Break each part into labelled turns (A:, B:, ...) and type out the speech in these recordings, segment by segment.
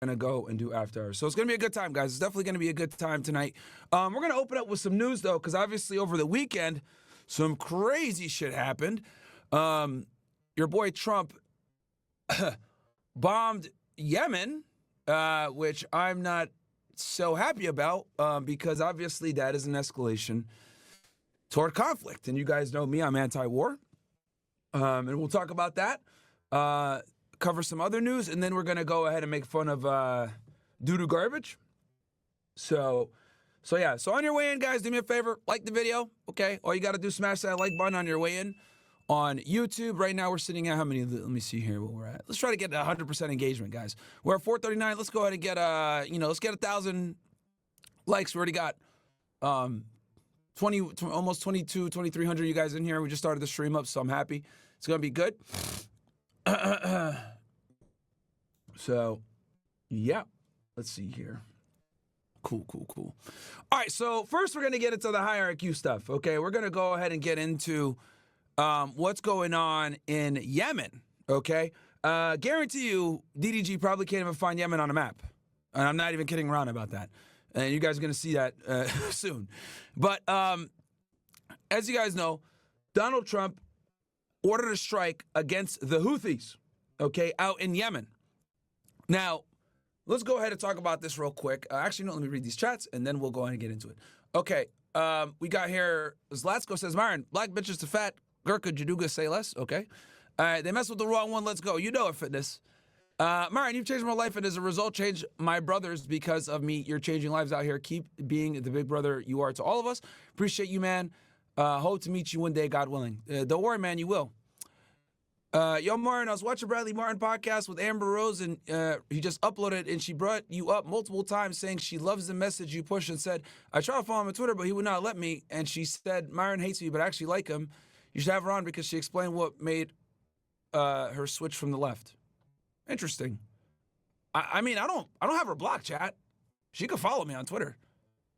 A: going to go and do after hours. So it's going to be a good time, guys. It's definitely going to be a good time tonight. We're going to open up with some news, though, because obviously over the weekend, some crazy shit happened. Your boy Trump bombed Yemen, which I'm not so happy about because obviously that is an escalation toward conflict. And you guys know me, I'm anti-war. And we'll talk about that. Cover some other news, and then we're going to go ahead and make fun of doo-doo garbage. So yeah. So on your way in, guys, do me a favor. Like the video, okay? All you got to do is smash that like button on your way in on YouTube. Right now, we're sitting at how many? Let me see here what we're at. Let's try to get 100% engagement, guys. We're at 439. Let's go ahead and get, let's get 1,000 likes. We already got 20, almost 2,300 you guys in here. We just started the stream up, so I'm happy. It's going to be good. So, yeah. Let's see here. Cool. All right, so first we're going to get into the hierarchy stuff, okay? We're going to go ahead and get into what's going on in Yemen, okay? Guarantee you, DDG probably can't even find Yemen on a map. And I'm not even kidding around about that. And you guys are going to see that soon. But as you guys know, Donald Trump ordered a strike against the Houthis, okay, out in Yemen. Now, let's go ahead and talk about this real quick. Actually, no, let me read these chats, and then we'll go ahead and get into it. Okay, we got here, Zlatsko says, Myron, black bitches to fat, Gurkha Jaduga say less, okay. All right, they messed with the wrong one, let's go. You know it, fitness. Myron, you've changed my life, and as a result, changed my brothers because of me. You're changing lives out here. Keep being the big brother you are to all of us. Appreciate you, man. Hope to meet you one day, God willing. Don't worry, man, you will. Yo, Myron, I was watching Bradley Martin podcast with Amber Rose, and he just uploaded, and she brought you up multiple times saying she loves the message you push and said, I tried to follow him on Twitter, but he would not let me. And she said, Myron hates me, but I actually like him. You should have her on because she explained what made her switch from the left. Interesting. I mean, I don't have her blocked, chat. She could follow me on Twitter.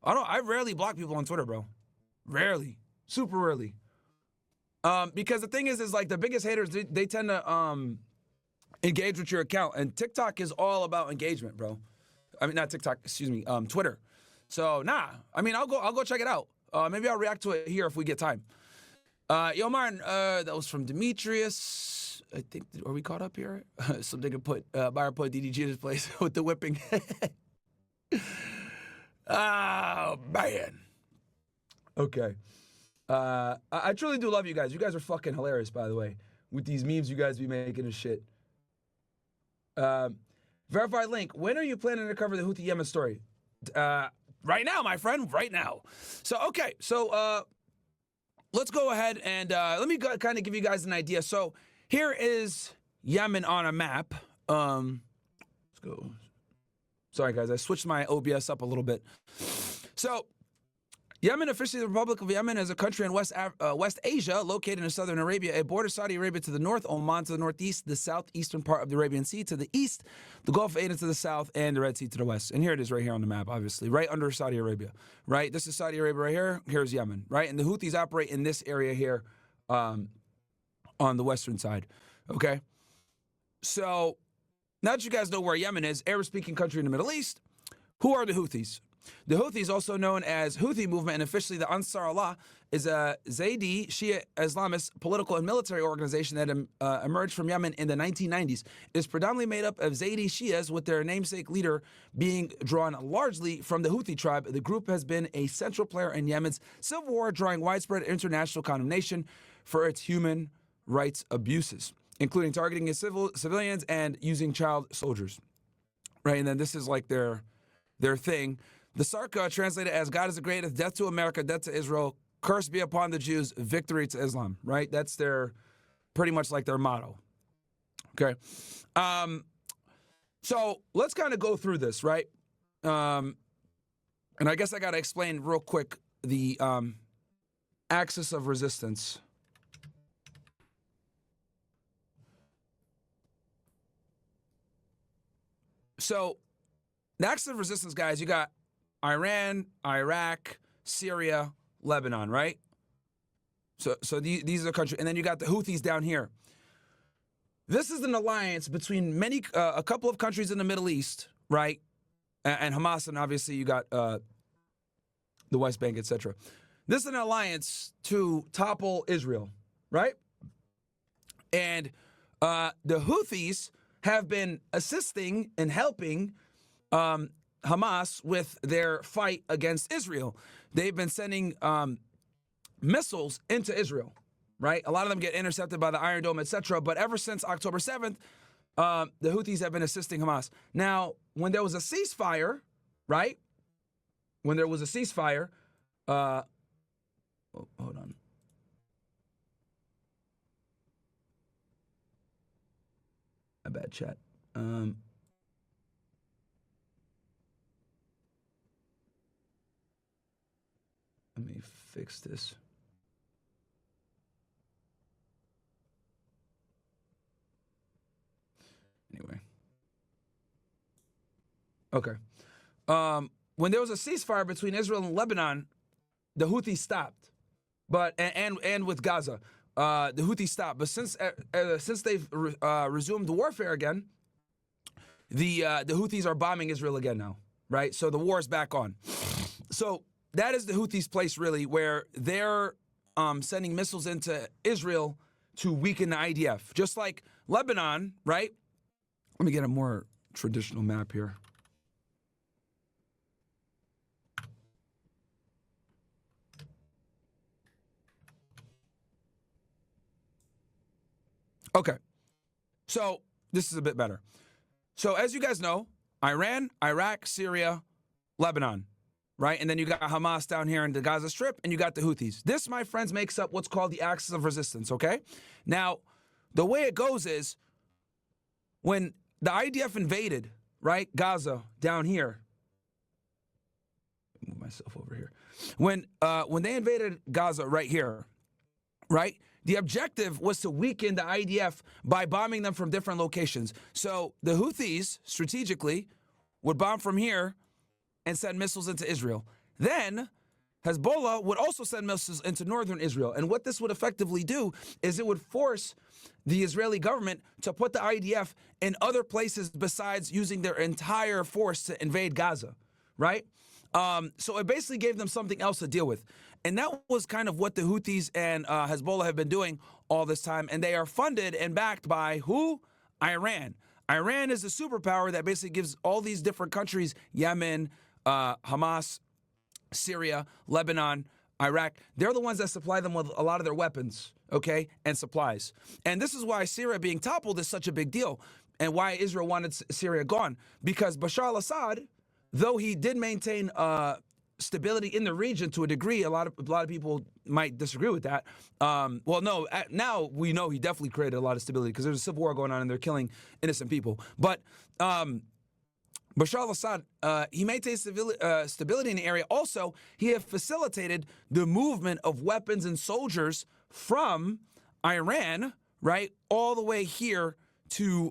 A: I rarely block people on Twitter, bro. Rarely. Super rarely. Because the thing is like the biggest haters, they tend to engage with your account, and TikTok is all about engagement, bro. I mean, not TikTok, excuse me, Twitter. So nah, I mean, I'll go check it out. Maybe I'll react to it here if we get time. Yo, Myron, that was from Demetrius. I think, are we caught up here? Some nigga Myron put DDG in his place with the whipping. Oh, man. Okay. I truly do love you guys. You guys are fucking hilarious, by the way, with these memes you guys be making and shit. Verified link. When are you planning to cover the Houthi Yemen story? Right now, my friend. Right now. So, okay. So, let's go ahead and let me kind of give you guys an idea. So, here is Yemen on a map. Let's go. Sorry, guys. I switched my OBS up a little bit. So, Yemen, officially the Republic of Yemen, is a country in West Asia, located in southern Arabia. It borders Saudi Arabia to the north, Oman to the northeast, the southeastern part of the Arabian Sea to the east, the Gulf of Aden to the south, and the Red Sea to the west. And here it is right here on the map, obviously, right under Saudi Arabia, right? This is Saudi Arabia right here. Here's Yemen, right? And the Houthis operate in this area here on the western side, okay? So now that you guys know where Yemen is, Arab-speaking country in the Middle East, who are the Houthis? The Houthis, also known as Houthi movement and officially the Ansar Allah, is a Zaydi Shia Islamist political and military organization that emerged from Yemen in the 1990s. It is predominantly made up of Zaydi Shias, with their namesake leader being drawn largely from the Houthi tribe. The group has been a central player in Yemen's civil war, drawing widespread international condemnation for its human rights abuses, including targeting civilians and using child soldiers. Right, and then this is like their thing. The Sarka, translated as God is the greatest, death to America, death to Israel, curse be upon the Jews, victory to Islam, right? That's their, pretty much like their motto, okay? So let's kind of go through this, right? And I guess I got to explain real quick the axis of resistance. So the axis of resistance, guys, you got Iran, Iraq, Syria, Lebanon, right? So these are the countries. And then you got the Houthis down here. This is an alliance between a couple of countries in the Middle East, right? And Hamas, and obviously you got the West Bank, etc. This is an alliance to topple Israel, right? And the Houthis have been assisting and helping Hamas with their fight against Israel. They've been sending missiles into Israel, right? A lot of them get intercepted by the Iron Dome, etc. But ever since October 7th, the Houthis have been assisting Hamas. Now, when there was a ceasefire, right? When there was a ceasefire, hold on. A bad chat. Let me fix this. Anyway. Okay. When there was a ceasefire between Israel and Lebanon, the Houthis stopped. But and with Gaza, the Houthis stopped. But since they've resumed warfare again, the Houthis are bombing Israel again now, right? So the war is back on. So that is the Houthis' place, really, where they're sending missiles into Israel to weaken the IDF. Just like Lebanon, right? Let me get a more traditional map here. Okay. So this is a bit better. So as you guys know, Iran, Iraq, Syria, Lebanon, right? And then you got Hamas down here in the Gaza Strip, and you got the Houthis. This, my friends, makes up what's called the axis of resistance, okay? Now, the way it goes is when the IDF invaded, right, Gaza down here. Move myself over here. When they invaded Gaza right here, right, the objective was to weaken the IDF by bombing them from different locations. So the Houthis, strategically, would bomb from here and send missiles into Israel. Then Hezbollah would also send missiles into northern Israel. And what this would effectively do is it would force the Israeli government to put the IDF in other places besides using their entire force to invade Gaza, right? So it basically gave them something else to deal with. And that was kind of what the Houthis and Hezbollah have been doing all this time. And they are funded and backed by who? Iran. Iran is a superpower that basically gives all these different countries, Yemen, Hamas, Syria, Lebanon, Iraq, they're the ones that supply them with a lot of their weapons, okay, and supplies. And this is why Syria being toppled is such a big deal, and why Israel wanted Syria gone. Because Bashar al-Assad, though he did maintain stability in the region to a degree, a lot of people might disagree with that. Well, no, now we know he definitely created a lot of stability because there's a civil war going on and they're killing innocent people. But Bashar al-Assad, he maintained stability in the area. Also, he had facilitated the movement of weapons and soldiers from Iran, right, all the way here to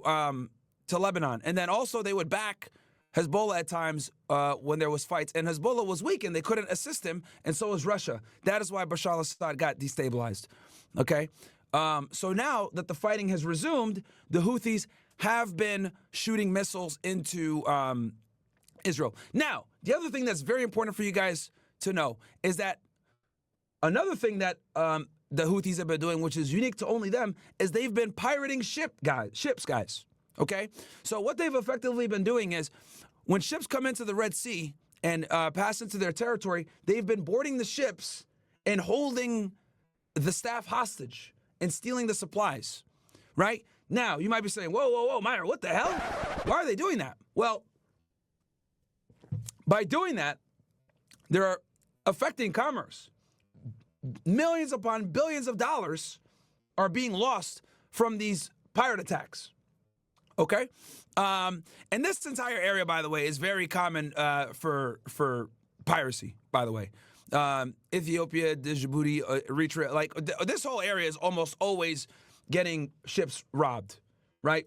A: Lebanon. And then also they would back Hezbollah at times when there was fights. And Hezbollah was weak and they couldn't assist him, and so was Russia. That is why Bashar al-Assad got destabilized, okay? So now that the fighting has resumed, the Houthis have been shooting missiles into Israel. Now, the other thing that's very important for you guys to know is that another thing that the Houthis have been doing, which is unique to only them, is they've been pirating ships, guys. Okay? So what they've effectively been doing is when ships come into the Red Sea and pass into their territory, they've been boarding the ships and holding the staff hostage and stealing the supplies, right? Now, you might be saying, whoa, Myron, what the hell? Why are they doing that? Well, by doing that, they're affecting commerce. Millions upon billions of dollars are being lost from these pirate attacks, okay? And this entire area, by the way, is very common for piracy, by the way. Ethiopia, Djibouti, Eritrea, like this whole area is almost always getting ships robbed, right?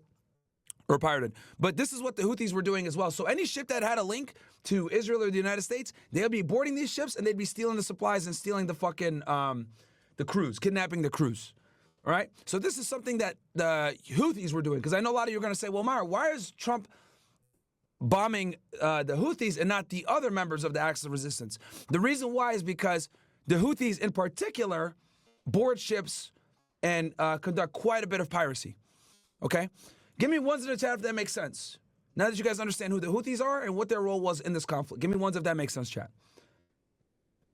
A: Or pirated. But this is what the Houthis were doing as well. So any ship that had a link to Israel or the United States, they'll be boarding these ships and they'd be stealing the supplies and stealing the fucking, the crews, kidnapping the crews. All right? So this is something that the Houthis were doing. Because I know a lot of you are going to say, well, Myron, why is Trump bombing the Houthis and not the other members of the Axis of Resistance. The reason why is because the Houthis in particular board ships and conduct quite a bit of piracy. Okay? Give me ones in the chat if that makes sense. Now that you guys understand who the Houthis are and what their role was in this conflict. Give me ones if that makes sense, chat.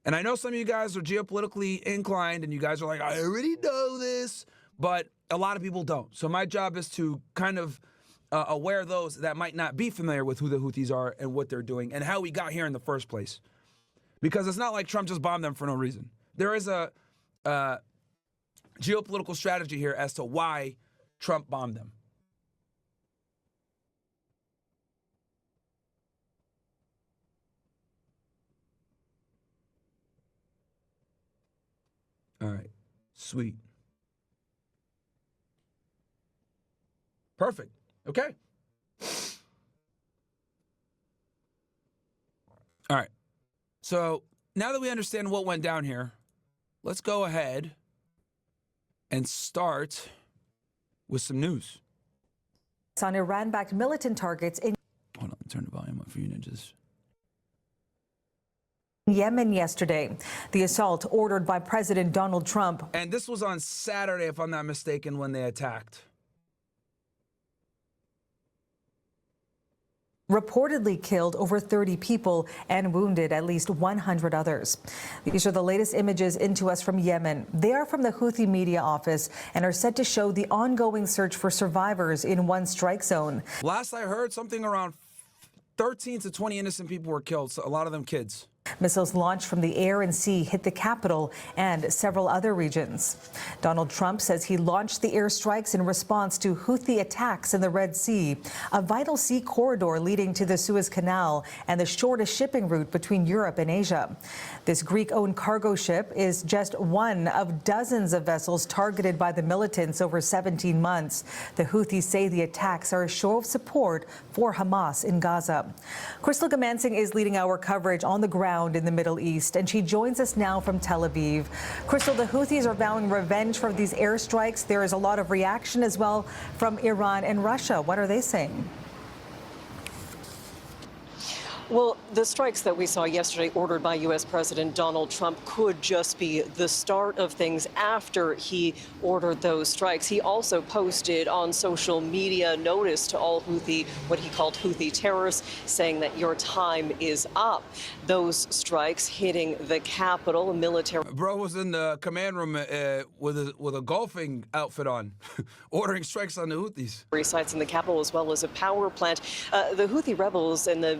A: And I know some of you guys are geopolitically inclined and you guys are like, I already know this, but a lot of people don't. So my job is to kind of aware those that might not be familiar with who the Houthis are and what they're doing and how we got here in the first place. Because it's not like Trump just bombed them for no reason. There is a geopolitical strategy here as to why Trump bombed them. All right, sweet. Perfect, okay. All right, so now that we understand what went down here, let's go ahead and start with some news.
B: On Iran-backed militant targets in
A: Hold on, turn the volume up for you ninjas.
B: Yemen yesterday. The assault ordered by President Donald Trump.
A: And this was on Saturday, if I'm not mistaken, when they attacked.
B: Reportedly killed over 30 people and wounded at least 100 others. These are the latest images into us from Yemen. They are from the Houthi media office and are set to show the ongoing search for survivors in one strike zone.
A: Last I heard, something around 13 to 20 innocent people were killed, so a lot of them kids.
B: Missiles launched from the air and sea hit the capital and several other regions. Donald Trump says he launched the airstrikes in response to Houthi attacks in the Red Sea, a vital sea corridor leading to the Suez Canal and the shortest shipping route between Europe and Asia. This Greek-owned cargo ship is just one of dozens of vessels targeted by the militants over 17 months. The Houthis say the attacks are a show of support for Hamas in Gaza. Crystal Gamansing is leading our coverage on the ground in the Middle East, and she joins us now from Tel Aviv. Crystal, the Houthis are vowing revenge for these airstrikes. There is a lot of reaction as well from Iran and Russia. What are they saying?
C: Well, the strikes that we saw yesterday ordered by U.S. President Donald Trump could just be the start of things after he ordered those strikes. He also posted on social media notice to all Houthi, what he called Houthi terrorists, saying that your time is up. Those strikes hitting the capital, a military...
A: Bro was in the command room with a golfing outfit on, ordering strikes on the Houthis.
C: ...sites in the capital as well as a power plant. The Houthi rebels and the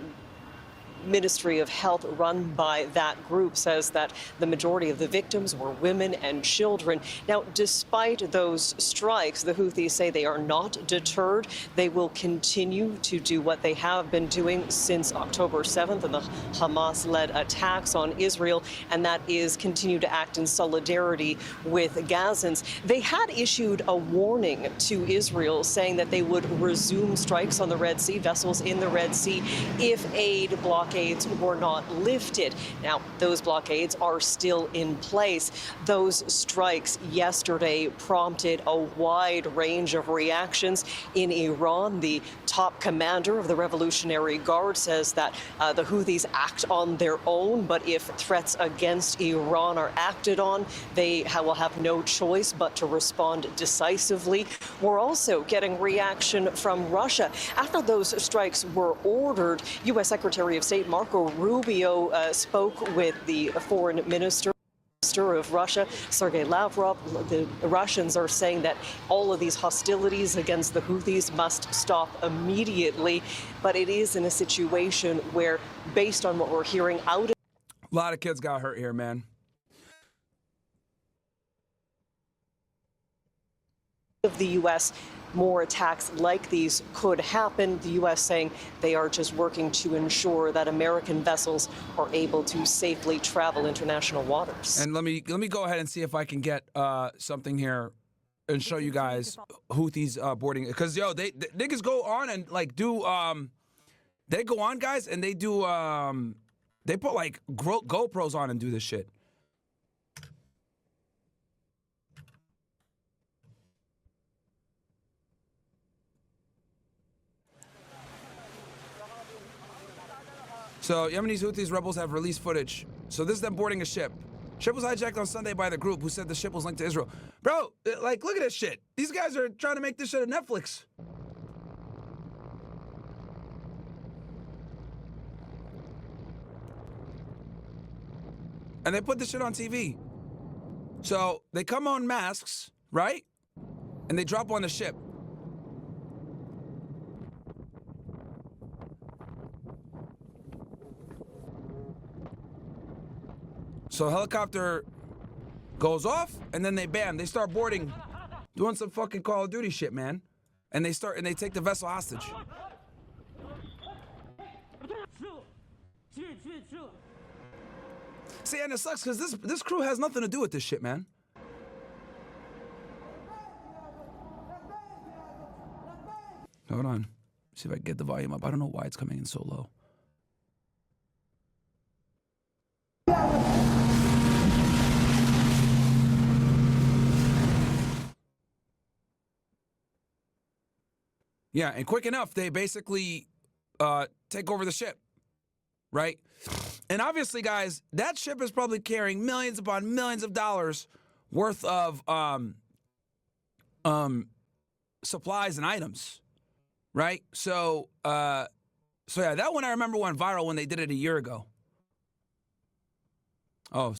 C: Ministry of Health run by that group says that the majority of the victims were women and children. Now, despite those strikes, the Houthis say they are not deterred. They will continue to do what they have been doing since October 7th and the Hamas-led attacks on Israel, and that is continue to act in solidarity with Gazans. They had issued a warning to Israel saying that they would resume strikes on the Red Sea, vessels in the Red Sea, if aid blockades were not lifted. Now, those blockades are still in place. Those strikes yesterday prompted a wide range of reactions in Iran. The top commander of the Revolutionary Guard says that the Houthis act on their own, but if threats against Iran are acted on, they will have no choice but to respond decisively. We're also getting reaction from Russia. After those strikes were ordered, U.S. Secretary of State Marco Rubio spoke with the foreign minister of Russia, Sergei Lavrov. The Russians are saying that all of these hostilities against the Houthis must stop immediately. But it is in a situation where, based on what we're hearing out,
A: a lot of kids got hurt here, man.
C: of the U.S., more attacks like these could happen. The U.S. saying they are just working to ensure that American vessels are able to safely travel international waters.
A: And let me go ahead and see if I can get something here and show you guys Houthis boarding, because they niggas go on and like do they go on, guys, and they do they put like GoPros on and do this shit. So Yemenis Houthis rebels have released footage. So this is them boarding a ship. Ship was hijacked on Sunday by the group who said the ship was linked to Israel. Bro, like, look at this shit. These guys are trying to make this shit a Netflix. And they put this shit on TV. So they come on masks, right? And they drop on the ship. So helicopter goes off, and then they start boarding, doing some fucking Call of Duty shit, man. And they take the vessel hostage. See, and it sucks because this crew has nothing to do with this shit, man. Hold on. See if I can get the volume up. I don't know why it's coming in so low. Yeah, and quick enough, they basically take over the ship, right? And obviously, guys, that ship is probably carrying millions upon millions of dollars worth of supplies and items, right? So yeah, that one I remember went viral when they did it a year ago. Oh.